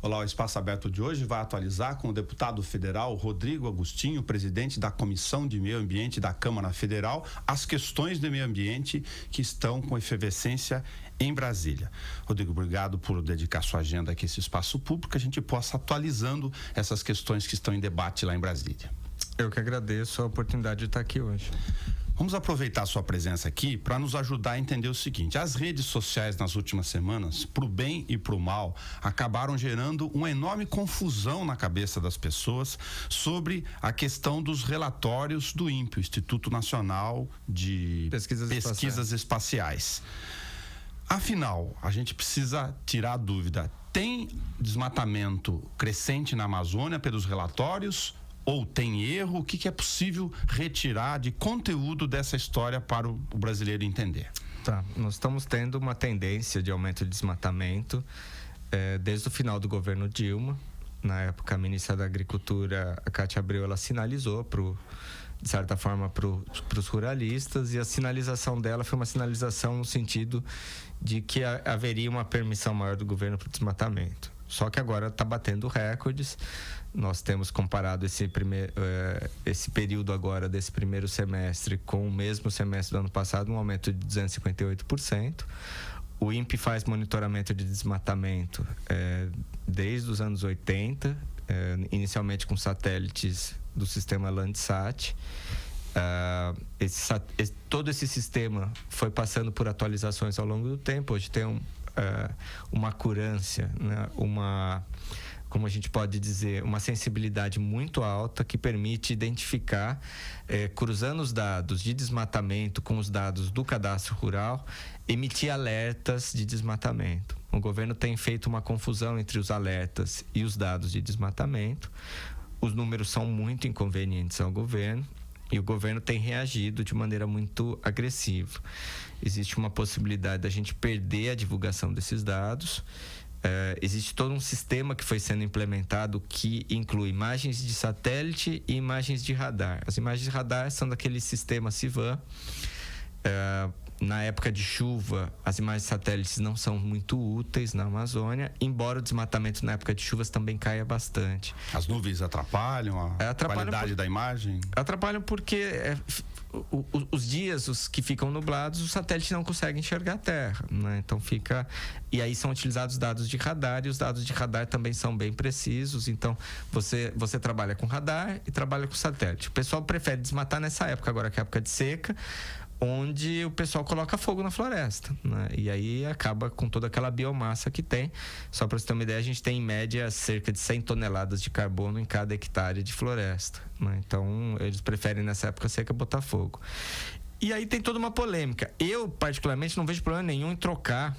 Olá, o Espaço Aberto de hoje vai atualizar com o deputado federal Rodrigo Agostinho, presidente da Comissão de Meio Ambiente da Câmara Federal, as questões de meio ambiente que estão com efervescência em Brasília. Rodrigo, obrigado por dedicar sua agenda aqui a esse espaço público, que a gente possa atualizando essas questões que estão em debate lá em Brasília. Eu que agradeço a oportunidade de estar aqui hoje. Vamos aproveitar a sua presença aqui para nos ajudar a entender o seguinte: as redes sociais nas últimas semanas, para o bem e para o mal, acabaram gerando uma enorme confusão na cabeça das pessoas sobre a questão dos relatórios do INPE, o Instituto Nacional de Pesquisas Espaciais. Afinal, a gente precisa tirar a dúvida: tem desmatamento crescente na Amazônia pelos relatórios? Ou tem erro? O que é possível retirar de conteúdo dessa história para o brasileiro entender? Tá, nós estamos tendo uma tendência de aumento de desmatamento desde o final do governo Dilma. Na época, a ministra da Agricultura, a Cátia Abreu, ela sinalizou, de certa forma, para os ruralistas, e a sinalização dela foi uma sinalização no sentido de que haveria uma permissão maior do governo para o desmatamento. Só que agora está batendo recordes. Nós temos comparado esse período agora desse primeiro semestre com o mesmo semestre do ano passado, um aumento de 258%. O INPE faz monitoramento de desmatamento desde os anos 80, inicialmente com satélites do sistema Landsat. Todo esse sistema foi passando por atualizações ao longo do tempo. Hoje tem uma acuráncia, né? Como a gente pode dizer, uma sensibilidade muito alta que permite identificar, cruzando os dados de desmatamento com os dados do cadastro rural, emitir alertas de desmatamento. O governo tem feito uma confusão entre os alertas e os dados de desmatamento. Os números são muito inconvenientes ao governo e o governo tem reagido de maneira muito agressiva. Existe uma possibilidade da gente perder a divulgação desses dados. Existe todo um sistema que foi sendo implementado que inclui imagens de satélite e imagens de radar. As imagens de radar são daquele sistema CIVAM. Na época de chuva, as imagens de satélites não são muito úteis na Amazônia, embora o desmatamento na época de chuvas também caia bastante. As nuvens atrapalham a qualidade da imagem? Atrapalham porque os dias que ficam nublados, o satélite não consegue enxergar a Terra, né? Então fica... E aí são utilizados dados de radar, e os dados de radar também são bem precisos. Então você trabalha com radar e trabalha com satélite. O pessoal prefere desmatar nessa época, agora que é a época de seca, onde o pessoal coloca fogo na floresta, né? E aí acaba com toda aquela biomassa que tem. Só para você ter uma ideia, a gente tem em média cerca de 100 toneladas de carbono em cada hectare de floresta, né? Então eles preferem nessa época seca botar fogo. E aí tem toda uma polêmica. Eu particularmente não vejo problema nenhum em trocar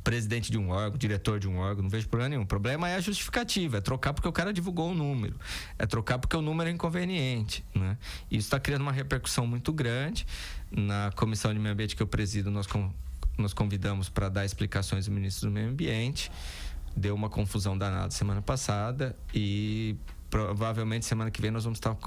presidente de um órgão, diretor de um órgão, não vejo problema nenhum. O problema é a justificativa, é trocar porque o cara divulgou um número, é trocar porque o número é inconveniente, né? Isso está criando uma repercussão muito grande. Na Comissão de Meio Ambiente que eu presido, nós convidamos para dar explicações ao ministro do Meio Ambiente. Deu uma confusão danada semana passada e provavelmente semana que vem nós vamos estar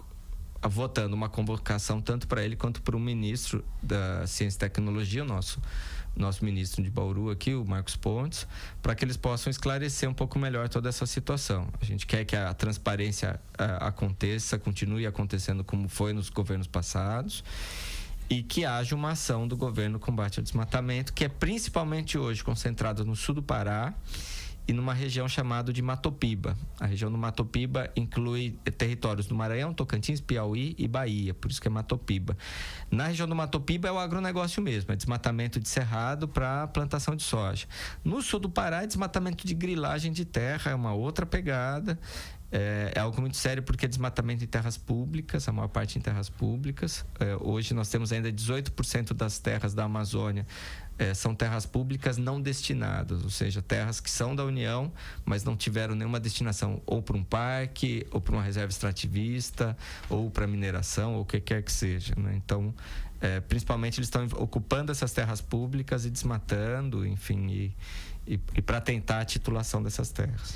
votando uma convocação tanto para ele quanto para o ministro da Ciência e Tecnologia, nosso ministro de Bauru aqui, o Marcos Pontes, para que eles possam esclarecer um pouco melhor toda essa situação. A gente quer que a transparência aconteça, continue acontecendo como foi nos governos passados, e que haja uma ação do governo no combate ao desmatamento, que é principalmente hoje concentrada no sul do Pará e numa região chamada de Matopiba. A região do Matopiba inclui territórios do Maranhão, Tocantins, Piauí e Bahia, por isso que é Matopiba. Na região do Matopiba é o agronegócio mesmo, é desmatamento de cerrado para plantação de soja. No sul do Pará é desmatamento de grilagem de terra, é uma outra pegada. É algo muito sério porque é desmatamento em terras públicas, a maior parte em terras públicas. Hoje nós temos ainda 18% das terras da Amazônia são terras públicas não destinadas, ou seja, terras que são da União, mas não tiveram nenhuma destinação ou para um parque, ou para uma reserva extrativista, ou para mineração, ou o que quer que seja, né? Então, principalmente eles estão ocupando essas terras públicas e desmatando, enfim, e para tentar a titulação dessas terras.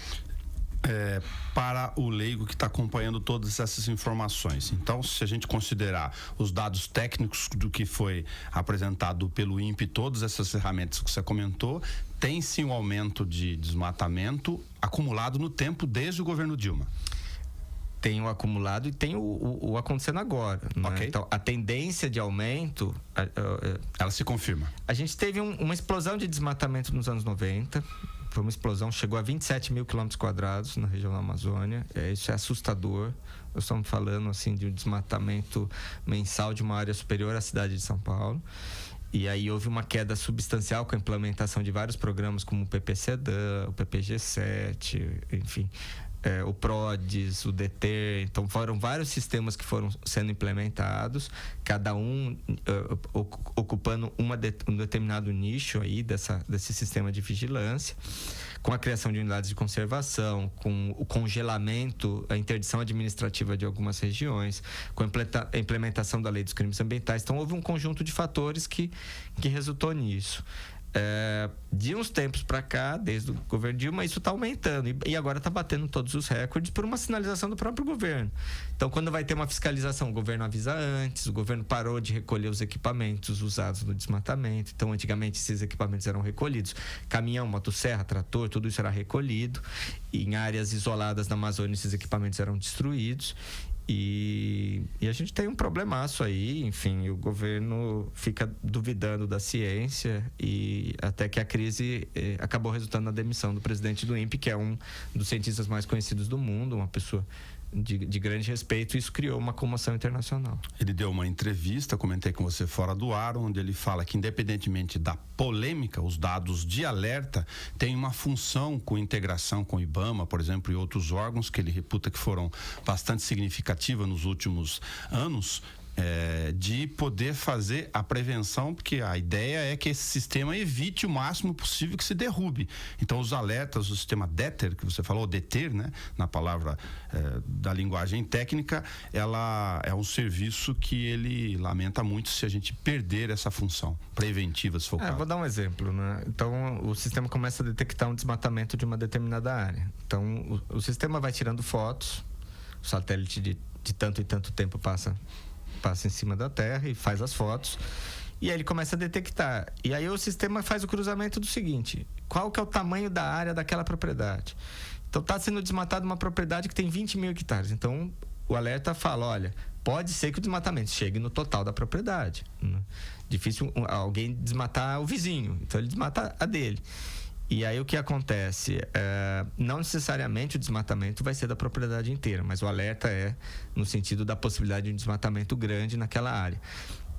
para o leigo que está acompanhando todas essas informações. Então, se a gente considerar os dados técnicos do que foi apresentado pelo INPE, todas essas ferramentas que você comentou, tem sim um aumento de desmatamento acumulado no tempo desde o governo Dilma. Tem o acumulado e tem o acontecendo agora. Né? Okay. Então, a tendência de aumento... ela se confirma. A gente teve uma explosão de desmatamento nos anos 90. Foi uma explosão, chegou a 27 mil quilômetros quadrados na região da Amazônia. Isso é assustador. Nós estamos falando assim, de um desmatamento mensal de uma área superior à cidade de São Paulo. E aí houve uma queda substancial com a implementação de vários programas como o PPCDAM, o PPG7, enfim... o PRODES, o DETER. Então foram vários sistemas que foram sendo implementados, cada um ocupando um determinado nicho aí desse sistema de vigilância, com a criação de unidades de conservação, com o congelamento, a interdição administrativa de algumas regiões, com a implementação da lei dos crimes ambientais. Então houve um conjunto de fatores que resultou nisso. De uns tempos para cá, desde o governo Dilma, isso está aumentando e agora está batendo todos os recordes por uma sinalização do próprio governo. Então, quando vai ter uma fiscalização, o governo avisa antes, o governo parou de recolher os equipamentos usados no desmatamento. Então, antigamente, esses equipamentos eram recolhidos. Caminhão, motosserra, trator, tudo isso era recolhido. E em áreas isoladas da Amazônia, esses equipamentos eram destruídos. E a gente tem um problemaço aí, enfim, o governo fica duvidando da ciência e até que a crise acabou resultando na demissão do presidente do INPE, que é um dos cientistas mais conhecidos do mundo, uma pessoa de grande respeito, e isso criou uma comoção internacional. Ele deu uma entrevista, comentei com você fora do ar, onde ele fala que, independentemente da polêmica, os dados de alerta têm uma função com integração com o IBAMA, por exemplo, e outros órgãos que ele reputa que foram bastante significativas nos últimos anos, de poder fazer a prevenção, porque a ideia é que esse sistema evite o máximo possível que se derrube. Então, os alertas, o sistema DETER, que você falou, DETER, né, na palavra da linguagem técnica, ela é um serviço que ele lamenta muito se a gente perder essa função preventiva, se for o caso. Vou dar um exemplo, né? Então, o sistema começa a detectar um desmatamento de uma determinada área. Então, o sistema vai tirando fotos, o satélite de tanto e tanto tempo passa em cima da Terra e faz as fotos, e aí ele começa a detectar. E aí o sistema faz o cruzamento do seguinte: qual que é o tamanho da área daquela propriedade? Então está sendo desmatada uma propriedade que tem 20 mil hectares. Então o alerta fala, olha, pode ser que o desmatamento chegue no total da propriedade. Difícil alguém desmatar o vizinho, então ele desmata a dele. E aí o que acontece? Não necessariamente o desmatamento vai ser da propriedade inteira, mas o alerta é no sentido da possibilidade de um desmatamento grande naquela área.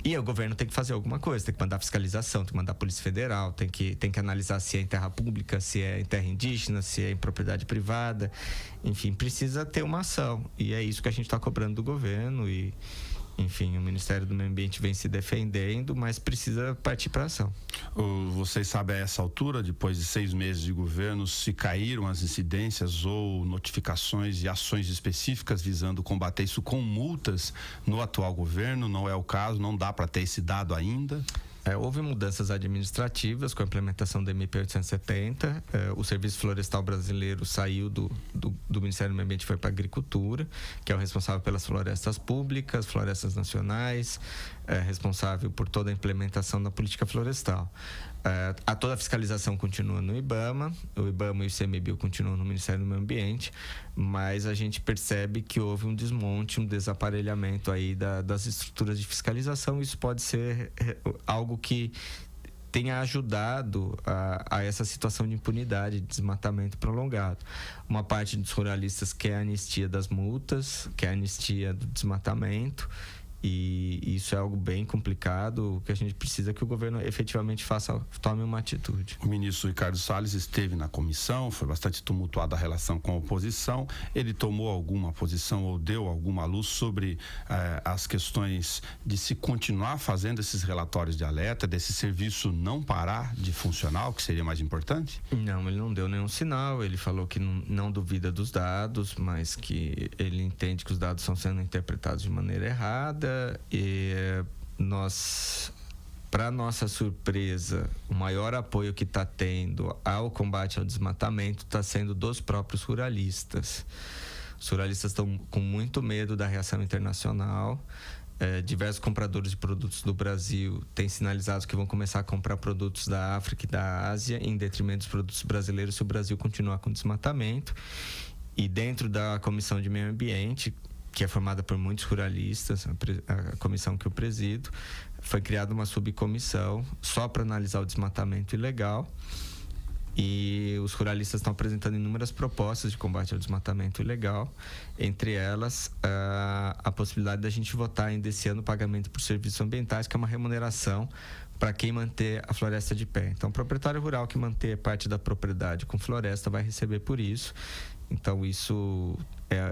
E aí o governo tem que fazer alguma coisa, tem que mandar fiscalização, tem que mandar a Polícia Federal, tem que analisar se é em terra pública, se é em terra indígena, se é em propriedade privada. Enfim, precisa ter uma ação. E é isso que a gente está cobrando do governo e... Enfim, o Ministério do Meio Ambiente vem se defendendo, mas precisa partir para ação. Vocês sabem a essa altura, depois de 6 meses de governo, se caíram as incidências ou notificações e ações específicas visando combater isso com multas no atual governo? Não é o caso, não dá para ter esse dado ainda? Houve mudanças administrativas com a implementação da MP 870. O Serviço Florestal Brasileiro saiu do Ministério do Meio Ambiente e foi para a Agricultura, que é o responsável pelas florestas públicas, florestas nacionais, responsável por toda a implementação da política florestal. Toda a fiscalização continua no IBAMA, o IBAMA e o ICMBio continuam no Ministério do Meio Ambiente, mas a gente percebe que houve um desmonte, um desaparelhamento aí das estruturas de fiscalização. Isso pode ser algo que tenha ajudado a essa situação de impunidade, de desmatamento prolongado. Uma parte dos ruralistas quer a anistia das multas, quer a anistia do desmatamento, e isso é algo bem complicado. O que a gente precisa é que o governo efetivamente tome uma atitude. O ministro Ricardo Salles esteve na comissão, foi bastante tumultuada a relação com a oposição. Ele tomou alguma posição ou deu alguma luz sobre as questões de se continuar fazendo esses relatórios de alerta, desse serviço não parar de funcionar, o que seria mais importante? Não, ele não deu nenhum sinal. Ele falou que não duvida dos dados, mas que ele entende que os dados estão sendo interpretados de maneira errada. E nós para nossa surpresa, o maior apoio que está tendo ao combate ao desmatamento está sendo dos próprios ruralistas. Os ruralistas estão com muito medo da reação internacional. Diversos compradores de produtos do Brasil têm sinalizado que vão começar a comprar produtos da África e da Ásia em detrimento dos produtos brasileiros se o Brasil continuar com desmatamento. E dentro da Comissão de Meio Ambiente, que é formada por muitos ruralistas, a comissão que eu presido, foi criada uma subcomissão só para analisar o desmatamento ilegal. E os ruralistas estão apresentando inúmeras propostas de combate ao desmatamento ilegal, entre elas a possibilidade da gente votar ainda esse ano o pagamento por serviços ambientais, que é uma remuneração para quem manter a floresta de pé. Então, o proprietário rural que manter parte da propriedade com floresta vai receber por isso. Então, isso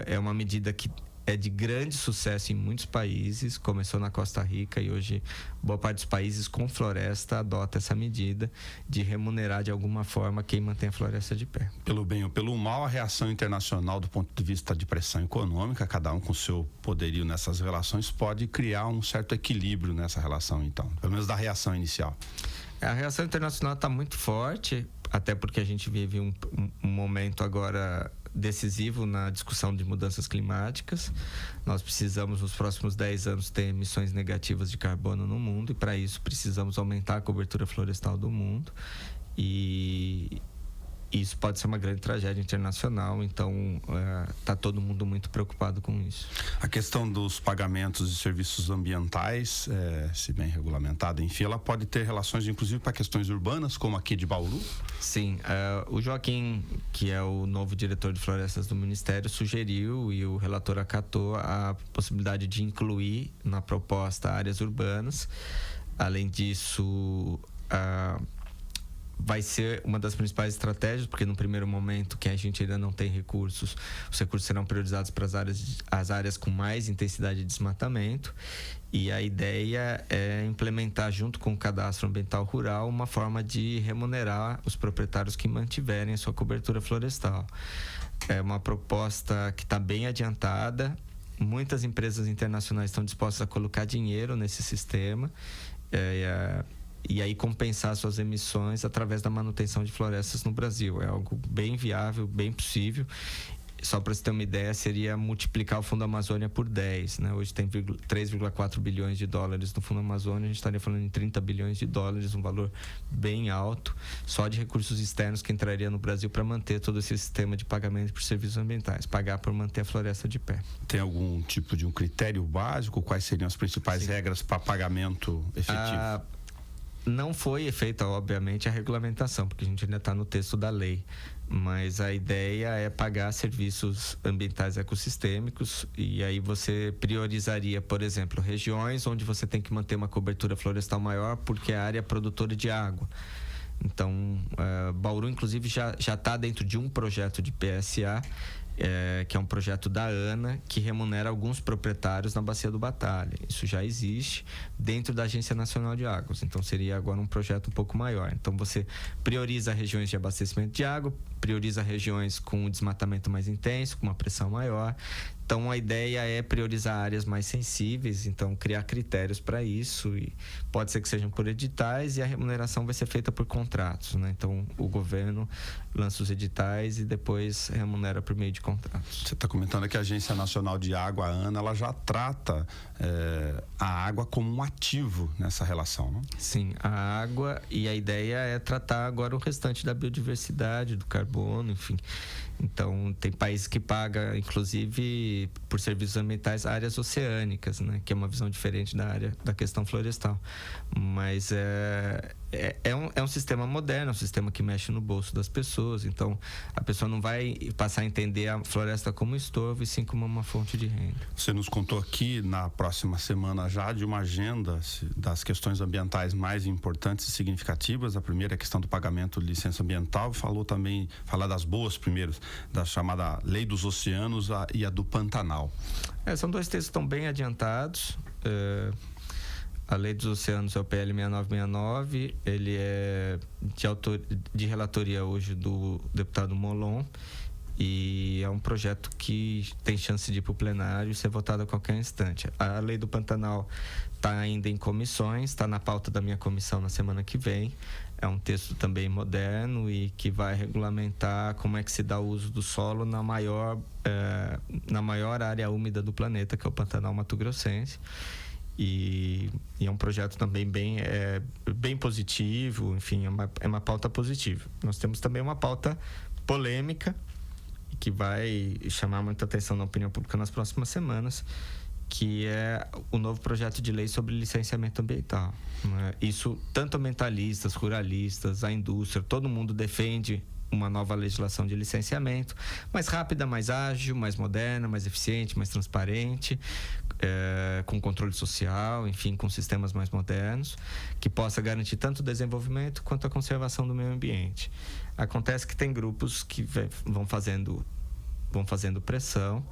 é uma medida que é de grande sucesso em muitos países, começou na Costa Rica e hoje boa parte dos países com floresta adota essa medida de remunerar de alguma forma quem mantém a floresta de pé. Pelo bem ou pelo mal, a reação internacional do ponto de vista de pressão econômica, cada um com seu poderio nessas relações, pode criar um certo equilíbrio nessa relação, então, pelo menos da reação inicial. A reação internacional está muito forte, até porque a gente vive um momento agora decisivo na discussão de mudanças climáticas. Nós precisamos, nos próximos 10 anos, ter emissões negativas de carbono no mundo, e para isso precisamos aumentar a cobertura florestal do mundo, e isso pode ser uma grande tragédia internacional. Então está todo mundo muito preocupado com isso. A questão dos pagamentos de serviços ambientais, se bem regulamentada, enfim, ela pode ter relações inclusive para questões urbanas, como aqui de Bauru? Sim, o Joaquim, que é o novo diretor de florestas do Ministério, sugeriu, e o relator acatou, a possibilidade de incluir na proposta áreas urbanas. Além disso, vai ser uma das principais estratégias, porque no primeiro momento que a gente ainda não tem recursos, os recursos serão priorizados para as áreas com mais intensidade de desmatamento, e a ideia é implementar, junto com o Cadastro Ambiental Rural, uma forma de remunerar os proprietários que mantiverem a sua cobertura florestal. É uma proposta que está bem adiantada. Muitas empresas internacionais estão dispostas a colocar dinheiro nesse sistema, e aí compensar suas emissões através da manutenção de florestas no Brasil. É algo bem viável, bem possível. Só para você ter uma ideia, seria multiplicar o Fundo Amazônia por 10, né? Hoje tem 3,4 bilhões de dólares no Fundo Amazônia, a gente estaria falando em 30 bilhões de dólares, um valor bem alto, só de recursos externos que entraria no Brasil para manter todo esse sistema de pagamento por serviços ambientais, pagar por manter a floresta de pé. Tem algum tipo de um critério básico? Quais seriam as principais regras para pagamento efetivo? Não foi feita, obviamente, a regulamentação, porque a gente ainda está no texto da lei, mas a ideia é pagar serviços ambientais ecossistêmicos, e aí você priorizaria, por exemplo, regiões onde você tem que manter uma cobertura florestal maior porque é a área é produtora de água. Então, Bauru, inclusive, já está dentro de um projeto de PSA, que é um projeto da ANA, que remunera alguns proprietários na Bacia do Batalha. Isso já existe dentro da Agência Nacional de Águas. Então, seria agora um projeto um pouco maior. Então, você prioriza regiões de abastecimento de água, prioriza regiões com desmatamento mais intenso, com uma pressão maior. Então, a ideia é priorizar áreas mais sensíveis, então criar critérios para isso, e pode ser que sejam por editais, e a remuneração vai ser feita por contratos, né? Então, o governo lança os editais e depois remunera por meio de contratos. Você está comentando que a Agência Nacional de Água, a ANA, ela já trata a água como um ativo nessa relação, não? Sim, a água, e a ideia é tratar agora o restante da biodiversidade, do carbono, enfim. Então, tem países que pagam, inclusive, por serviços ambientais, áreas oceânicas, né? Que é uma visão diferente da questão florestal. Mas é um sistema moderno, é um sistema que mexe no bolso das pessoas. Então, a pessoa não vai passar a entender a floresta como estorvo, e sim como uma fonte de renda. Você nos contou aqui, na próxima semana já, de uma agenda das questões ambientais mais importantes e significativas. A primeira é a questão do pagamento de licença ambiental. Falar das boas primeiros, da chamada Lei dos Oceanos e a do Pantanal. São dois textos que estão bem adiantados. A Lei dos Oceanos é o PL 6969, ele é de relatoria hoje do deputado Molon, E é um projeto que tem chance de ir para o plenário e ser votado a qualquer instante. A lei do Pantanal está ainda em comissões, está na pauta da minha comissão na semana que vem. É um texto também moderno e que vai regulamentar como é que se dá o uso do solo na maior área úmida do planeta, que é o Pantanal Mato-Grossense. E é um projeto também bem positivo, enfim, é uma pauta positiva. Nós temos também uma pauta polêmica, que vai chamar muita atenção na opinião pública nas próximas semanas, que é o novo projeto de lei sobre licenciamento ambiental. Isso, tanto ambientalistas, ruralistas, a indústria, todo mundo defende uma nova legislação de licenciamento, mais rápida, mais ágil, mais moderna, mais eficiente, mais transparente, com controle social, enfim, com sistemas mais modernos, que possa garantir tanto o desenvolvimento quanto a conservação do meio ambiente. Acontece que tem grupos que vão fazendo pressão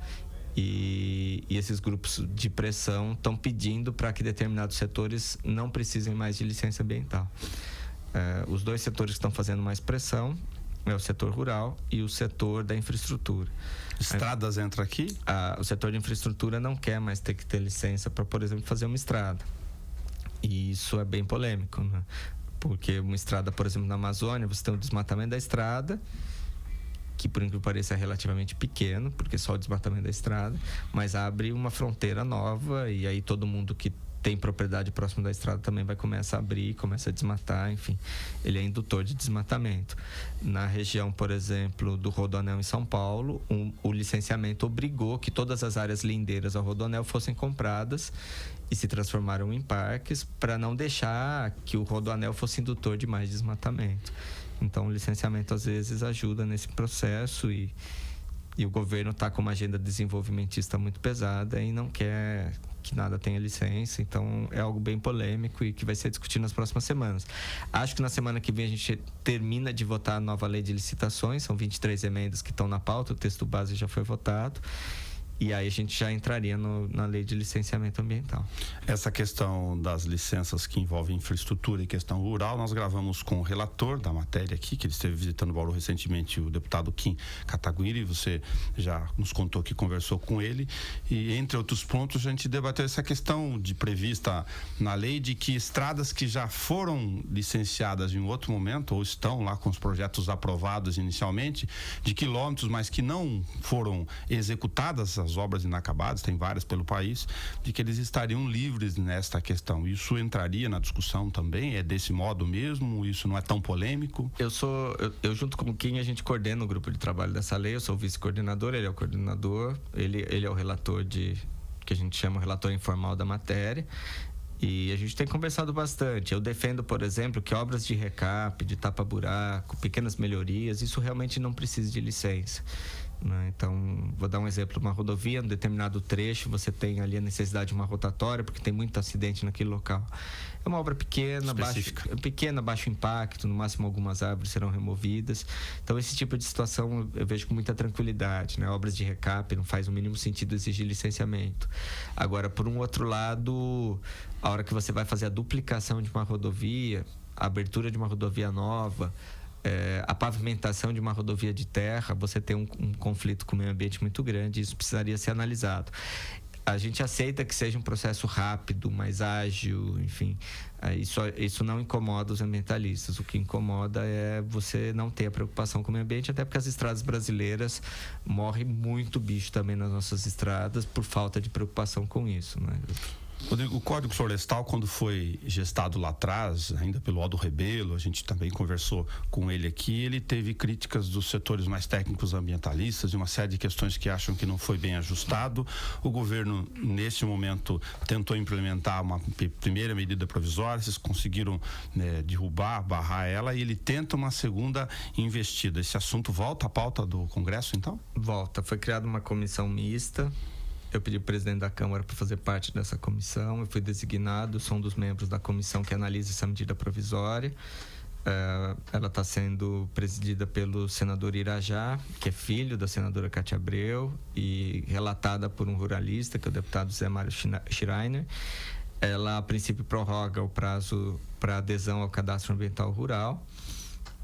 e esses grupos de pressão estão pedindo para que determinados setores não precisem mais de licença ambiental. Os dois setores que estão fazendo mais pressão é o setor rural e o setor da infraestrutura. Estradas entra aqui? O setor de infraestrutura não quer mais ter que ter licença para, por exemplo, fazer uma estrada. E isso é bem polêmico, né? Porque uma estrada, por exemplo, na Amazônia, você tem o desmatamento da estrada, que por incrível que pareça é relativamente pequeno, porque só o desmatamento da estrada, mas abre uma fronteira nova e aí todo mundo que tem propriedade próximo da estrada também vai começar a abrir, começa a desmatar, enfim, ele é indutor de desmatamento. Na região, por exemplo, do Rodoanel em São Paulo, o licenciamento obrigou que todas as áreas lindeiras ao Rodoanel fossem compradas e se transformaram em parques para não deixar que o Rodoanel fosse indutor de mais desmatamento. Então, o licenciamento às vezes ajuda nesse processo e o governo está com uma agenda desenvolvimentista muito pesada e não quer que nada tenha licença, então é algo bem polêmico e que vai ser discutido nas próximas semanas. Acho que na semana que vem a gente termina de votar a nova lei de licitações, são 23 emendas que estão na pauta, o texto base já foi votado. E aí a gente já entraria na lei de licenciamento ambiental. Essa questão das licenças que envolvem infraestrutura e questão rural, nós gravamos com o relator da matéria aqui, que ele esteve visitando Bauru recentemente, o deputado Kim Kataguiri. Você já nos contou que conversou com ele. E, entre outros pontos, a gente debateu essa questão prevista na lei de que estradas que já foram licenciadas em outro momento, ou estão lá com os projetos aprovados inicialmente, de quilômetros, mas que não foram executadas, as obras inacabadas, tem várias pelo país, de que eles estariam livres nesta questão. Isso entraria na discussão também? É desse modo mesmo? Isso não é tão polêmico? Eu junto com quem a gente coordena o grupo de trabalho dessa lei, eu sou o vice-coordenador, ele é o coordenador, ele é o relator que a gente chama o relator informal da matéria. E a gente tem conversado bastante. Eu defendo, por exemplo, que obras de recap, de tapa-buraco, pequenas melhorias, isso realmente não precisa de licença. Então, vou dar um exemplo, uma rodovia, um determinado trecho, você tem ali a necessidade de uma rotatória, porque tem muito acidente naquele local. É uma obra pequena, baixo impacto, no máximo algumas árvores serão removidas. Então, esse tipo de situação eu vejo com muita tranquilidade, né? Obras de recap, não faz o mínimo sentido exigir licenciamento. Agora, por um outro lado, a hora que você vai fazer a duplicação de uma rodovia, a abertura de uma rodovia nova, a pavimentação de uma rodovia de terra, você tem um conflito com o meio ambiente muito grande, isso precisaria ser analisado. A gente aceita que seja um processo rápido, mais ágil, enfim, isso não incomoda os ambientalistas. O que incomoda é você não ter a preocupação com o meio ambiente, até porque as estradas brasileiras morre muito bicho também nas nossas estradas por falta de preocupação com isso, né? Rodrigo, o Código Florestal, quando foi gestado lá atrás, ainda pelo Aldo Rebelo, a gente também conversou com ele aqui, ele teve críticas dos setores mais técnicos ambientalistas e uma série de questões que acham que não foi bem ajustado. O governo, nesse momento, tentou implementar uma primeira medida provisória, vocês conseguiram barrar ela, e ele tenta uma segunda investida. Esse assunto volta à pauta do Congresso, então? Volta. Foi criada uma comissão mista. Eu pedi ao presidente da Câmara para fazer parte dessa comissão. Eu fui designado, sou um dos membros da comissão que analisa essa medida provisória. Ela está sendo presidida pelo senador Irajá, que é filho da senadora Cátia Abreu, e relatada por um ruralista, que é o deputado Zé Mário Schreiner. Ela, a princípio, prorroga o prazo para adesão ao cadastro ambiental rural.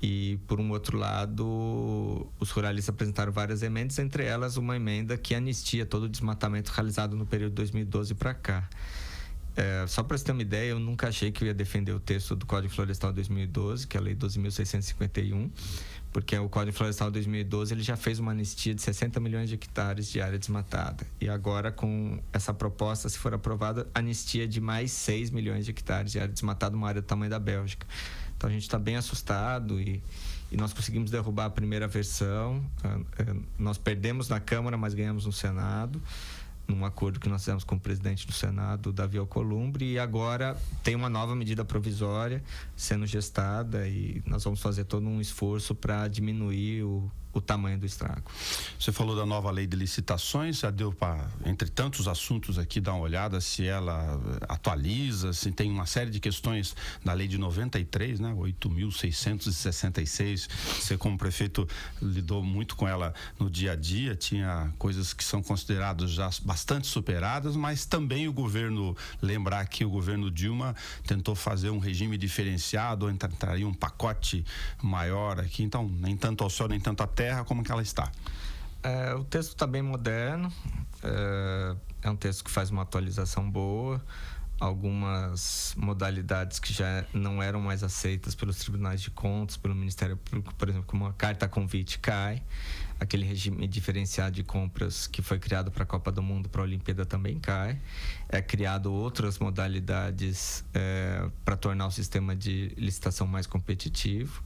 E, por um outro lado, os ruralistas apresentaram várias emendas, entre elas uma emenda que anistia todo o desmatamento realizado no período de 2012 para cá. Só para você ter uma ideia, eu nunca achei que eu ia defender o texto do Código Florestal 2012, que é a Lei 12.651, porque o Código Florestal 2012 ele já fez uma anistia de 60 milhões de hectares de área desmatada. E agora, com essa proposta, se for aprovada, anistia de mais 6 milhões de hectares de área desmatada, uma área do tamanho da Bélgica. Então, a gente está bem assustado e nós conseguimos derrubar a primeira versão. Nós perdemos na Câmara, mas ganhamos no Senado, num acordo que nós fizemos com o presidente do Senado, Davi Alcolumbre, e agora tem uma nova medida provisória sendo gestada e nós vamos fazer todo um esforço para diminuir o tamanho do estrago. Você falou da nova lei de licitações, já deu para, entre tantos assuntos aqui, dar uma olhada se ela atualiza, se tem uma série de questões da lei de 93, né, 8.666, você como prefeito lidou muito com ela no dia a dia, tinha coisas que são consideradas já bastante superadas, mas também o governo, lembrar que o governo Dilma tentou fazer um regime diferenciado, entraria um pacote maior aqui, então nem tanto ao céu, nem tanto à terra, como que ela está? O texto está bem moderno, é um texto que faz uma atualização boa, algumas modalidades que já não eram mais aceitas pelos tribunais de contas, pelo Ministério Público, por exemplo, como a carta convite cai, aquele regime diferenciado de compras que foi criado para a Copa do Mundo, para a Olimpíada também cai, criado outras modalidades para tornar o sistema de licitação mais competitivo.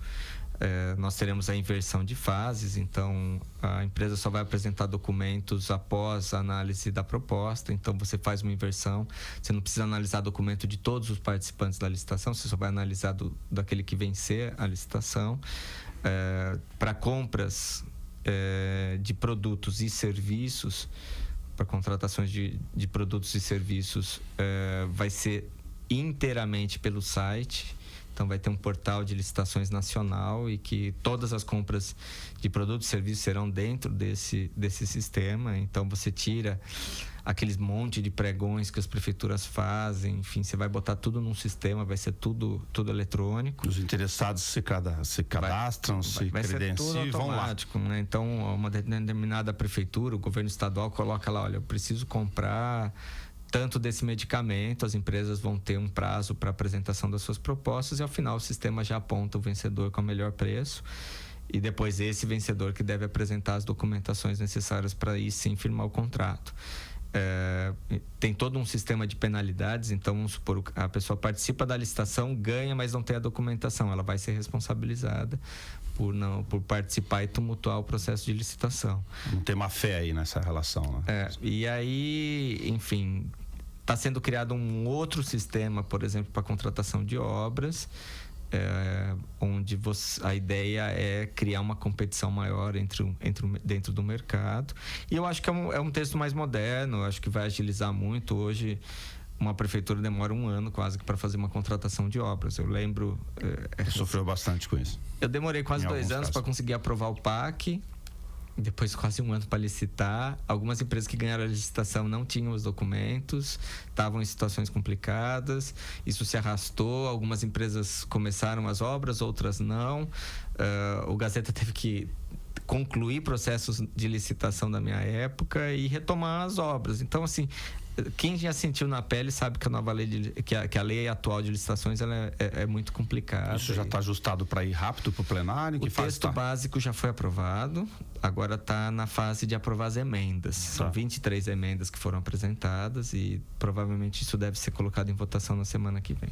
Nós teremos a inversão de fases, então a empresa só vai apresentar documentos após a análise da proposta, então você faz uma inversão, você não precisa analisar documento de todos os participantes da licitação, você só vai analisar daquele que vencer a licitação. Para compras de produtos e serviços, para contratações de produtos e serviços, vai ser inteiramente pelo site. Então, vai ter um portal de licitações nacional e que todas as compras de produtos e serviços serão dentro desse sistema. Então, você tira aqueles monte de pregões que as prefeituras fazem. Enfim, você vai botar tudo num sistema, vai ser tudo eletrônico. Os interessados se cadastram, se credenciam e vão lá. Né? Então, uma determinada prefeitura, o governo estadual coloca lá, olha, eu preciso comprar tanto desse medicamento, as empresas vão ter um prazo para apresentação das suas propostas e ao final o sistema já aponta o vencedor com o melhor preço e depois esse vencedor que deve apresentar as documentações necessárias para aí sim firmar o contrato. Tem todo um sistema de penalidades, então vamos supor, a pessoa participa da licitação, ganha, mas não tem a documentação, ela vai ser responsabilizada por participar e tumultuar o processo de licitação. Não tem má fé aí nessa relação, né? E aí, enfim, está sendo criado um outro sistema, por exemplo, para contratação de obras, onde a ideia é criar uma competição maior dentro do mercado. E eu acho que é um texto mais moderno, acho que vai agilizar muito. Hoje, uma prefeitura demora 1 ano quase para fazer uma contratação de obras. Eu lembro... Sofreu bastante com isso. Eu demorei quase 2 anos para conseguir aprovar o PAC, depois quase 1 ano para licitar. Algumas empresas que ganharam a licitação não tinham os documentos, estavam em situações complicadas, isso se arrastou, algumas empresas começaram as obras, outras não. O Gazeta teve que concluir processos de licitação da minha época e retomar as obras. Então, assim, quem já sentiu na pele sabe que a nova lei que a lei atual de licitações ela é muito complicada. Isso já está ajustado para ir rápido para o plenário? O texto básico já foi aprovado, agora está na fase de aprovar as emendas. São 23 emendas que foram apresentadas e provavelmente isso deve ser colocado em votação na semana que vem.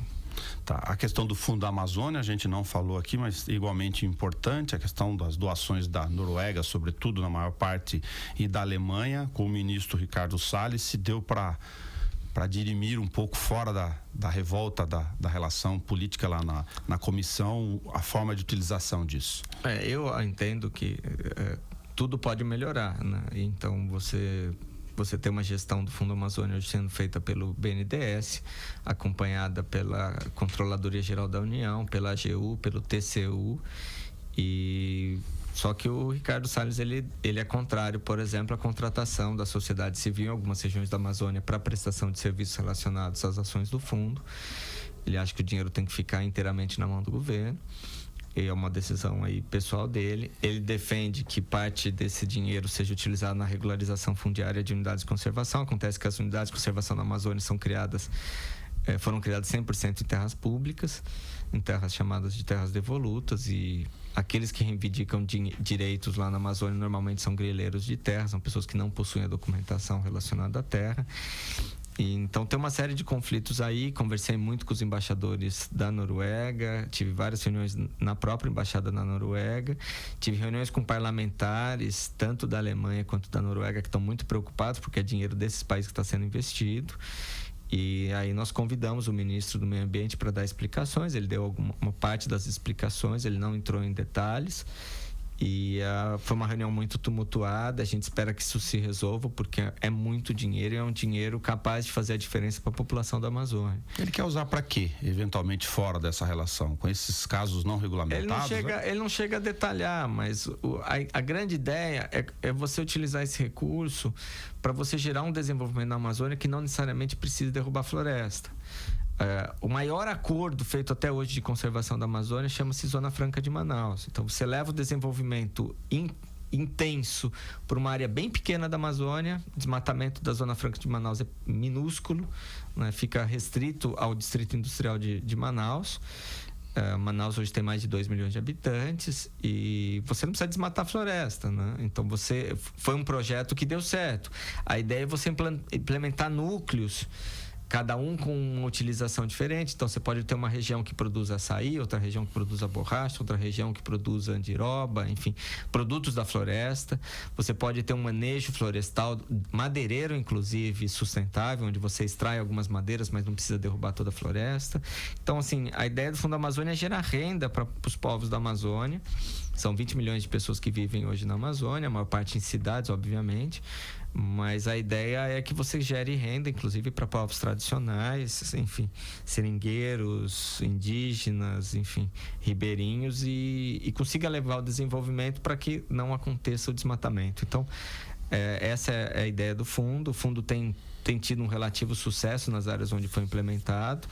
Tá. A questão do Fundo da Amazônia, a gente não falou aqui, mas igualmente importante, a questão das doações da Noruega, sobretudo na maior parte, e da Alemanha, com o ministro Ricardo Salles, se deu para dirimir um pouco fora da revolta da relação política lá na comissão, a forma de utilização disso. Eu entendo que tudo pode melhorar, né? Então você tem uma gestão do Fundo Amazônia hoje sendo feita pelo BNDES, acompanhada pela Controladoria Geral da União, pela AGU, pelo TCU, só que o Ricardo Salles ele é contrário, por exemplo, à contratação da sociedade civil em algumas regiões da Amazônia para prestação de serviços relacionados às ações do fundo. Ele acha que o dinheiro tem que ficar inteiramente na mão do governo. é uma decisão aí pessoal dele. Ele defende que parte desse dinheiro seja utilizado na regularização fundiária de unidades de conservação. Acontece que as unidades de conservação na Amazônia foram criadas 100% em terras públicas, em terras chamadas de terras devolutas, e aqueles que reivindicam direitos lá na Amazônia normalmente são grileiros de terra, são pessoas que não possuem a documentação relacionada à terra. E, então tem uma série de conflitos aí. Conversei muito com os embaixadores da Noruega, tive várias reuniões na própria embaixada na Noruega, tive reuniões com parlamentares tanto da Alemanha quanto da Noruega, que estão muito preocupados porque é dinheiro desses países que está sendo investido. E aí nós convidamos o ministro do Meio Ambiente para dar explicações. Ele deu uma parte das explicações, ele não entrou em detalhes. E foi uma reunião muito tumultuada. A gente espera que isso se resolva, porque é muito dinheiro e é um dinheiro capaz de fazer a diferença para a população da Amazônia. Ele quer usar para quê, eventualmente, fora dessa relação, com esses casos não regulamentados? Ele não chega a detalhar, mas a grande ideia é você utilizar esse recurso para você gerar um desenvolvimento na Amazônia que não necessariamente precisa derrubar a floresta. O maior acordo feito até hoje de conservação da Amazônia chama-se Zona Franca de Manaus. Então, você leva o desenvolvimento intenso por uma área bem pequena da Amazônia. O desmatamento da Zona Franca de Manaus é minúsculo, né? Fica restrito ao Distrito Industrial de Manaus. Manaus hoje tem mais de 2 milhões de habitantes e você não precisa desmatar a floresta, né? Então, foi um projeto que deu certo. A ideia é você implementar núcleos, cada um com uma utilização diferente. Então, você pode ter uma região que produz açaí, outra região que produz a borracha, outra região que produz andiroba, enfim, produtos da floresta. Você pode ter um manejo florestal, madeireiro, inclusive, sustentável, onde você extrai algumas madeiras, mas não precisa derrubar toda a floresta. Então, assim, a ideia do Fundo Amazônia é gerar renda para os povos da Amazônia. São 20 milhões de pessoas que vivem hoje na Amazônia, a maior parte em cidades, obviamente. Mas a ideia é que você gere renda, inclusive para povos tradicionais, enfim, seringueiros, indígenas, enfim, ribeirinhos, e consiga levar o desenvolvimento para que não aconteça o desmatamento. Então, essa é a ideia do fundo. O fundo tem tido um relativo sucesso nas áreas onde foi implementado.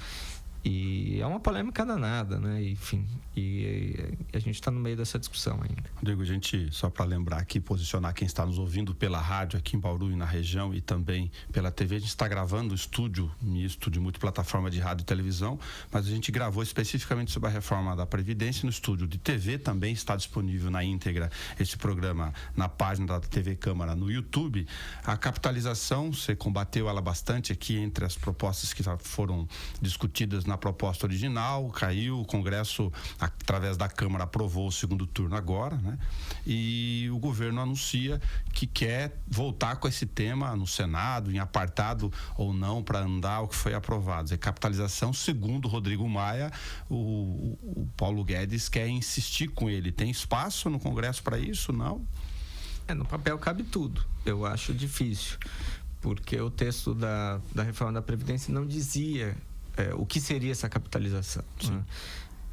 E é uma polêmica danada, né? Enfim, e a gente está no meio dessa discussão ainda. Rodrigo, a gente, só para lembrar aqui, posicionar quem está nos ouvindo pela rádio aqui em Bauru e na região, e também pela TV, a gente está gravando o estúdio misto de multiplataforma de rádio e televisão, mas a gente gravou especificamente sobre a reforma da Previdência no estúdio de TV. Também está disponível na íntegra esse programa na página da TV Câmara no YouTube. A capitalização, você combateu ela bastante aqui entre as propostas que foram discutidas na proposta original, caiu, o Congresso, através da Câmara, aprovou o segundo turno agora, né? E o governo anuncia que quer voltar com esse tema no Senado, em apartado ou não, para andar o que foi aprovado. É capitalização, segundo Rodrigo Maia, o Paulo Guedes quer insistir com ele. Tem espaço no Congresso para isso? Não? No papel cabe tudo. Eu acho difícil, porque o texto da reforma da Previdência não dizia o que seria essa capitalização, né?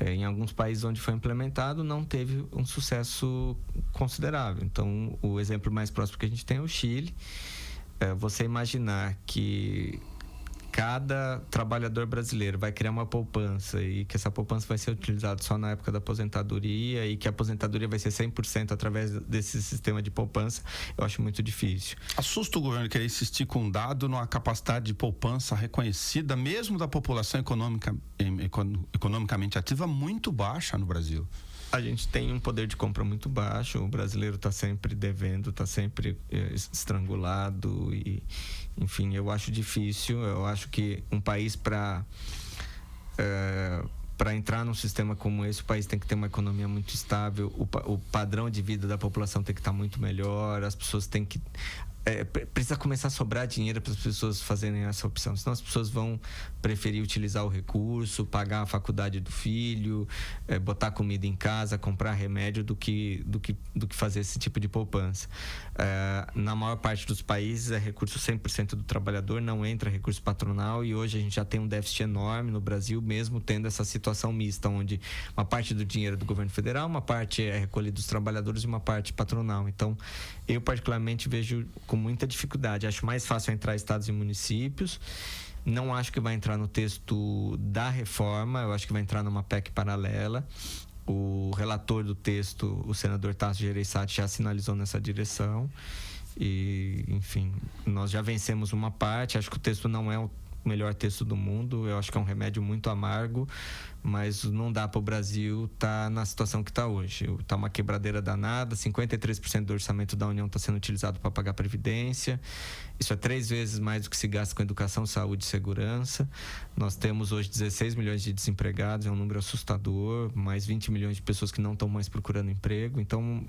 Em alguns países onde foi implementado, não teve um sucesso considerável. Então, o exemplo mais próximo que a gente tem é o Chile. Você imaginar que cada trabalhador brasileiro vai criar uma poupança e que essa poupança vai ser utilizada só na época da aposentadoria e que a aposentadoria vai ser 100% através desse sistema de poupança, eu acho muito difícil. Assusta o governo querer insistir com um dado numa capacidade de poupança reconhecida, mesmo da população economicamente ativa, muito baixa no Brasil. A gente tem um poder de compra muito baixo, o brasileiro está sempre devendo, está sempre estrangulado e, enfim, eu acho difícil. Eu acho que um país para entrar num sistema como esse, o país tem que ter uma economia muito estável, o padrão de vida da população tem que estar muito melhor, as pessoas têm que... precisa começar a sobrar dinheiro para as pessoas fazerem essa opção, senão as pessoas vão preferir utilizar o recurso, pagar a faculdade do filho, botar comida em casa, comprar remédio do que fazer esse tipo de poupança. Na maior parte dos países é recurso 100% do trabalhador, não entra recurso patronal, e hoje a gente já tem um déficit enorme no Brasil, mesmo tendo essa situação mista, onde uma parte do dinheiro é do governo federal, uma parte é recolhida dos trabalhadores e uma parte patronal. Então, eu particularmente vejo com muita dificuldade. Acho mais fácil entrar estados e municípios. Não acho que vai entrar no texto da reforma, eu acho que vai entrar numa PEC paralela. O relator do texto, o senador Tasso Gereissati, já sinalizou nessa direção. E, enfim, nós já vencemos uma parte. Acho que o texto não é o melhor texto do mundo. Eu acho que é um remédio muito amargo, mas não dá para o Brasil estar na situação que está hoje. Está uma quebradeira danada. 53% do orçamento da União está sendo utilizado para pagar previdência. Isso é 3 vezes mais do que se gasta com educação, saúde e segurança. Nós temos hoje 16 milhões de desempregados, é um número assustador, mais 20 milhões de pessoas que não estão mais procurando emprego. Então,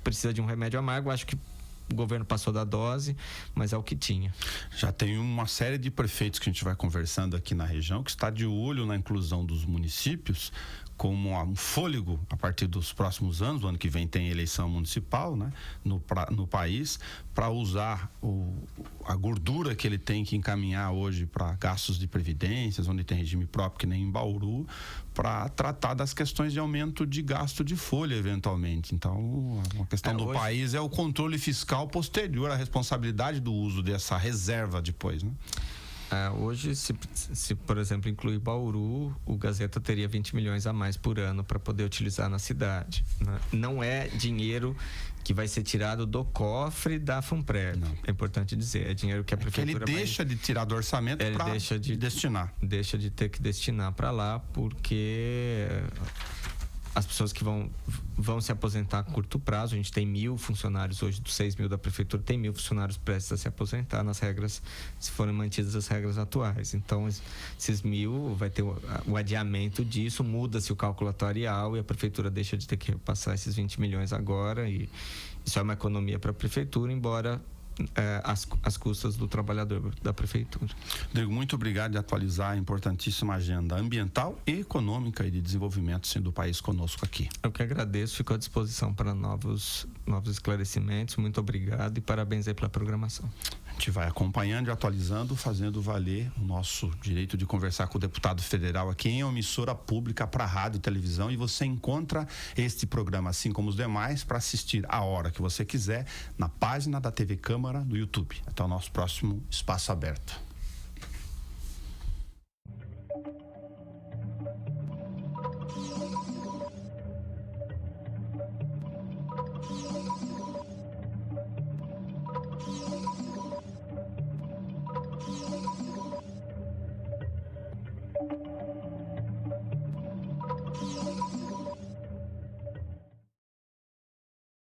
precisa de um remédio amargo. Acho que o governo passou da dose, mas é o que tinha. Já tem uma série de prefeitos que a gente vai conversando aqui na região que está de olho na inclusão dos municípios como um fôlego a partir dos próximos anos. O ano que vem tem eleição municipal, né, no país, para usar a gordura que ele tem que encaminhar hoje para gastos de previdências, onde tem regime próprio, que nem em Bauru, para tratar das questões de aumento de gasto de folha, eventualmente. Então, uma questão do país é o controle fiscal posterior à responsabilidade do uso dessa reserva depois, né? Hoje, se, por exemplo, incluir Bauru, o Gazeta teria 20 milhões a mais por ano para poder utilizar na cidade, né? Não é dinheiro que vai ser tirado do cofre da Funprev. Não. É importante dizer, é dinheiro que a prefeitura... ele deixa de tirar do orçamento para destinar. Deixa de ter que destinar para lá, porque as pessoas que vão se aposentar a curto prazo, a gente tem 1.000 funcionários hoje, dos 6.000 da prefeitura, tem 1.000 funcionários prestes a se aposentar nas regras, se forem mantidas as regras atuais. Então, esses 1.000 vai ter o adiamento disso, muda-se o cálculo atuarial e a prefeitura deixa de ter que repassar esses 20 milhões agora, e isso é uma economia para a prefeitura, embora às custas do trabalhador da prefeitura. Rodrigo, muito obrigado de atualizar a importantíssima agenda ambiental e econômica e de desenvolvimento sendo o país conosco aqui. Eu que agradeço, fico à disposição para novos esclarecimentos. Muito obrigado e parabéns aí pela programação. A gente vai acompanhando e atualizando, fazendo valer o nosso direito de conversar com o deputado federal aqui em emissora pública para rádio e televisão, e você encontra este programa, assim como os demais, para assistir a hora que você quiser na página da TV Câmara no YouTube. Até o nosso próximo Espaço Aberto.